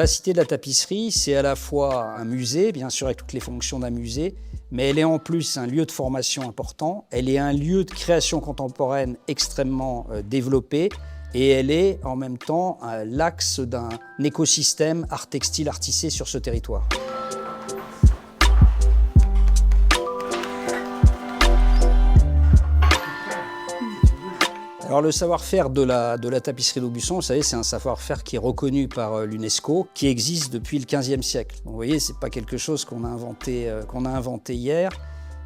la Cité de la Tapisserie, c'est à la fois un musée, bien sûr avec toutes les fonctions d'un musée, mais elle est en plus un lieu de formation important, elle est un lieu de création contemporaine extrêmement développé, et elle est en même temps l'axe d'un écosystème art textile, art tissé sur ce territoire. Alors le savoir-faire de la tapisserie d'Aubusson, vous savez, c'est un savoir-faire qui est reconnu par l'UNESCO, qui existe depuis le XVe siècle. Donc, vous voyez, ce n'est pas quelque chose qu'on a inventé hier.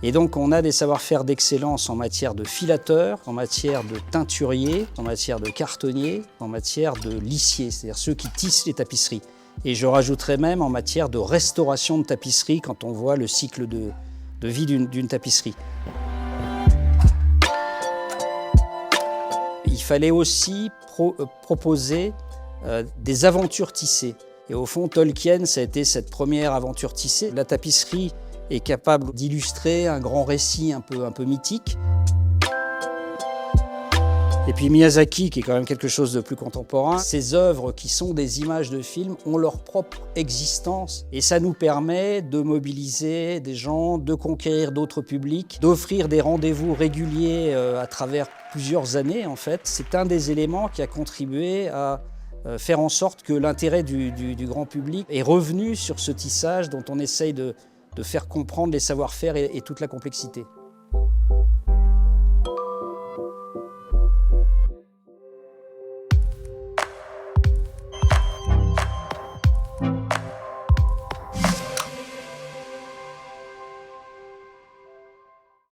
Et donc on a des savoir-faire d'excellence en matière de filateur, en matière de teinturier, en matière de cartonnier, en matière de lissier, c'est-à-dire ceux qui tissent les tapisseries. Et je rajouterais même en matière de restauration de tapisserie quand on voit le cycle de vie d'une tapisserie. Il fallait aussi proposer des aventures tissées. Et au fond, Tolkien, ça a été cette première aventure tissée. La tapisserie est capable d'illustrer un grand récit un peu mythique. Et puis Miyazaki, qui est quand même quelque chose de plus contemporain, ces œuvres qui sont des images de films ont leur propre existence. Et ça nous permet de mobiliser des gens, de conquérir d'autres publics, d'offrir des rendez-vous réguliers à travers plusieurs années en fait. C'est un des éléments qui a contribué à faire en sorte que l'intérêt du grand public est revenu sur ce tissage dont on essaye de faire comprendre les savoir-faire et toute la complexité.